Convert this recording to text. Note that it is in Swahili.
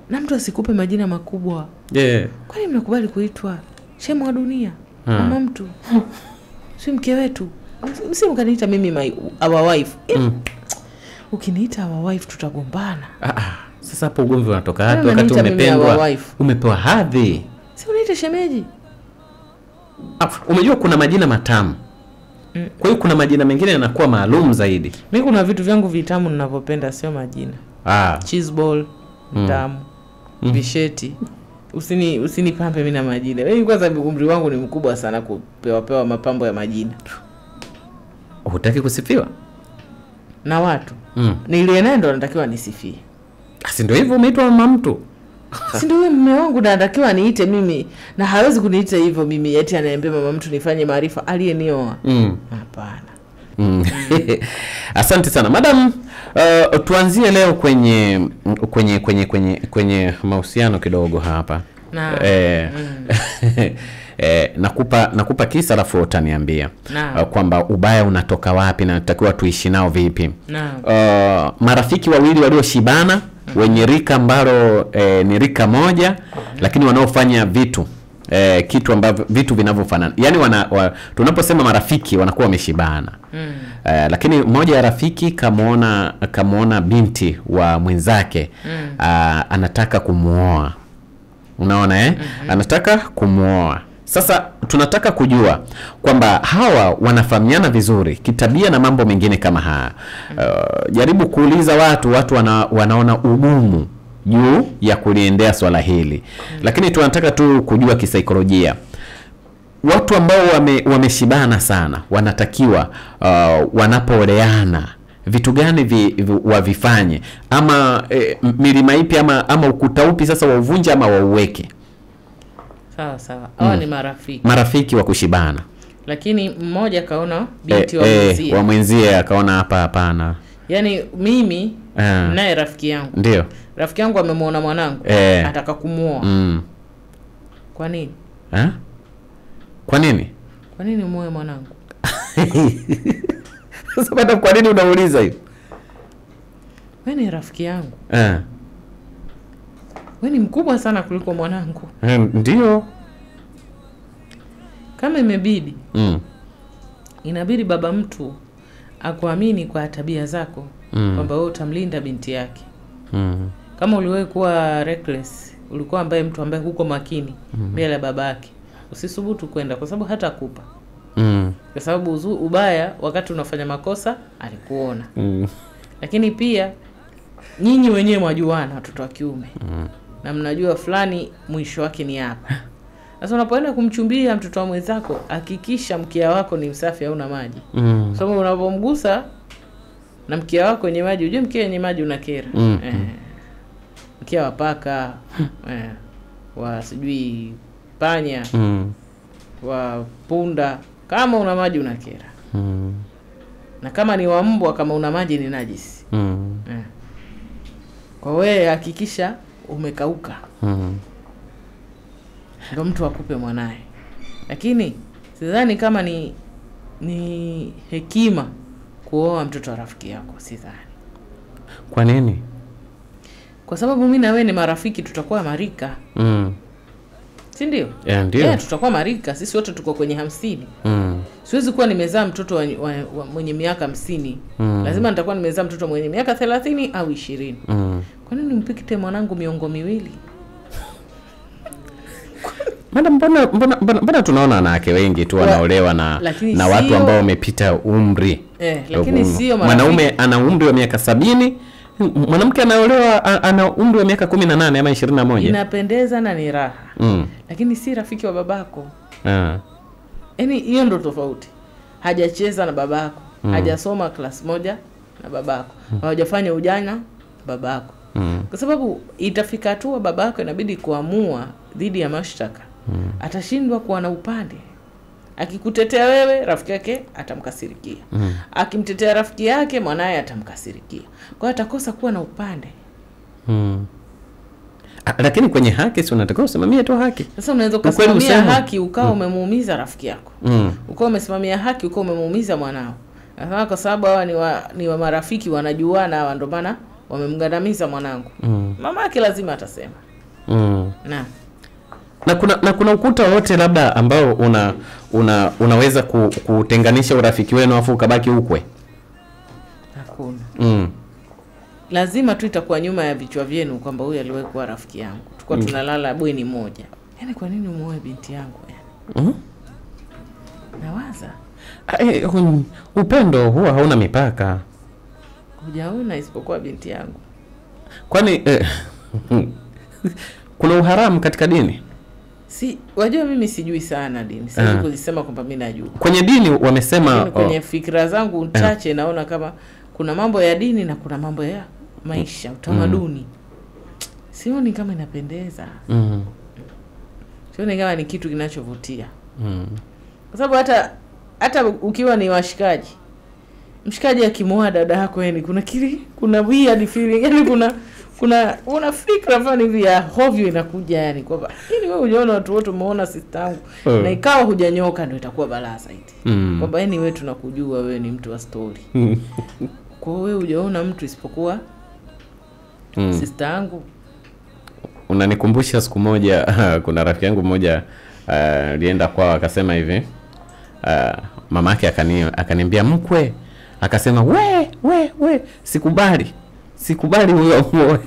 Na mtu asikupe majina makubwa. Kwani mnakubali kuitwa shemu wa dunia? Mama mtu. Si mke wetu. Msimkaniita mimi our wife. Ukiniita our wife tutagombana. Sasa hapo ugomvi unatoka wapi wakati umependwa? Umepewa hadhi. Si uniite shemeji. Umejua kuna majina matamu. Kwa hiyo kuna majina mengine yanakuwa maalum zaidi. Mimi kuna vitu vyangu vitamu ninavyopenda sio majina. Cheese ball tamu. Visheti. Usinipambe mimi na majina. Mimi kwanza umri wangu ni mkubwa sana kupewa mapambo ya majina. Hutaki kusifiwa na watu? Niliye ndo natakiwa nisifie. Si ndio hivyo umeitwa mama mtu? Si ndio wewe mume wangu natakiwa niite mimi na hawezi kuniita hivyo mimi eti ananiambia mama mtu nifanye maarifa aliyenioa. Hapana. Asante sana madam. Tuanzie leo kwenye mahusiano kidogo hapa. Nakupa kisa alafu utaniambia kwamba ubaya unatoka wapi na natakiwa tuishi nao vipi. Marafiki wawili walioshibana wenye rika ambalo ni rika moja lakini wanaofanya kitu ambavyo vitu vinavyofanana. Yaani tunaposema marafiki wanakuwa wameshibana. Lakini mmoja ya rafiki kamuona binti wa mwenzake anataka kumuoa. Unaona anataka kumuoa. Sasa tunataka kujua kwamba hawa wanafahamiana vizuri kitabia na mambo mengine kama haya. Jaribu kuuliza watu wanaona ugumu juu ya kuliendea swala hili. Lakini tunataka tu kujua kisaikolojia. Watu ambao wameshibana sana wanatakiwa wanapooleana vitu gani wavifanye, ama milima ipi ama ukuta upi sasa wauvunje ama wauweke? Sawa. Hawa ni marafiki wa kushibana. Lakini mmoja kaona binti wa mwenzie akaona hapana. Yaani mimi naye rafiki yangu. Ndio. Rafiki yangu amemuona mwanangu ataka kumuoa. Kwa nini? Kwa nini? Kwa nini muoe mwanangu? Sasa baada kwa nini unauliza hiyo? Wewe ni rafiki yangu. Wewe ni mkubwa sana kuliko mwanangu. Ndio. Kama imebidi. Inabidi baba mtu akuamini kwa tabia zako kwamba wewe utamlinda binti yake. Kama uliwahi kuwa reckless, ulikuwa ambaye mtu ambaye huko makini mbele ya babake, usisubutu kwenda kwa sababu hata kupa. Kwa sababu ubaya wakati unafanya makosa alikuona. Lakini pia nyinyi wenyewe mwajuana watoto wa kiume. Na mnajua fulani mwisho wake ni hapa. Sasa unapoenda kumchumbia mtoto wa mwenzako, hakikisha mkia wako ni msafi au na maji. Sababu unapomgusa na mkia wako wenye maji, unajua mkia wenye maji unakera. Mkia wa paka, wa sijui panya, wa punda, kama una maji unakera. Na kama ni wa mbwa, kama una maji ni najisi. Kwa wewe hakikisha umekauka. Ndio mtu akupe mwanae. Lakini sidhani kama ni hekima kuoa mtoto wa rafiki yako, sidhani. Kwa nini? Kwa sababu mimi na wewe ni marafiki, tutakuwa marika. Si ndio? Ndio. Tutakuwa marika, sisi wote tuko kwenye 50. Siwezi kuwa nimezaa mtoto mwenye miaka 50. Lazima nitakuwa nimezaa mtoto mwenye miaka 30 au 20. Kwa nini nimpikite mwanangu miongo miwili? Mbona tunaona wanawake wengi tu wanaolewa na watu ambao wamepita umri. Lakini sio mwanaume ana umri wa miaka 70, mwanamke anaolewa ana umri wa miaka 18 ama 21. Inapendeza na ni raha. Lakini si rafiki wa babako. Yaani hiyo ndo tofauti. Hajacheza na babako, hajasoma class moja na babako, hawajafanya ujana na babako. Kwa sababu itafika tu babako inabidi kuamua dhidi ya mashtaka. Atashindwa kuwa na upande. Akikutetea wewe, rafiki yake atamkasirikia. Akimtetea rafiki yake, mwanae atamkasirikia. Kwa hiyo atakosa kuwa na upande. Lakini kwenye haki si unatakiwa usimamie tu haki. Sasa unaweza kusimamia haki ukawa umemuumiza rafiki yako. Ukawa umesimamia haki ukawa umemuumiza mwanao. Kwa sababu hawa ni wa marafiki wanajuana, ndio maana wamemgandamiza mwanangu. Mama yake lazima atasema. Na kuna ukuta wote labda ambao unaweza kutenganisha urafiki wenu afu ukabaki ukwe? Hakuna. Lazima tu itakuwa nyuma ya vichwa vyenu kwamba huyu aliwahi kuwa rafiki yangu. Tulikuwa tunalala bweni moja. Yaani kwa nini umuoe binti yangu yani? Nawaza. Upendo huwa hauna mipaka. Hujaona isipokuwa binti yangu. Kwani kuna uharamu katika dini? Wajua mimi sijui sana dini. Sijui kulisema kwamba mimi najua. Kwenye dini wamesema kwenye fikra zangu chache naona kama kuna mambo ya dini na kuna mambo ya maisha, utamaduni. Sioni kama inapendeza. Sioni kama ni kitu kinachovutia. Kwa sababu hata ukiwa ni washikaji, mshikaji akimoa dada yako yani kuna weird feeling, yani kuna fikra fulani hivi ya hovyo inakuja yani kwamba wewe unaona watu wote umeona sister yangu na ikawa hujanyoka ndio itakuwa balaa zaidi. Kwamba yani wewe tunakujua wewe ni mtu wa story. Kwa hiyo wewe hujaona mtu isipokuwa sister yangu. Unanikumbusha siku moja kuna rafiki yangu mmoja alienda kwao akasema hivi, mamake akaniambia mkwe, akasema we sikubali huyo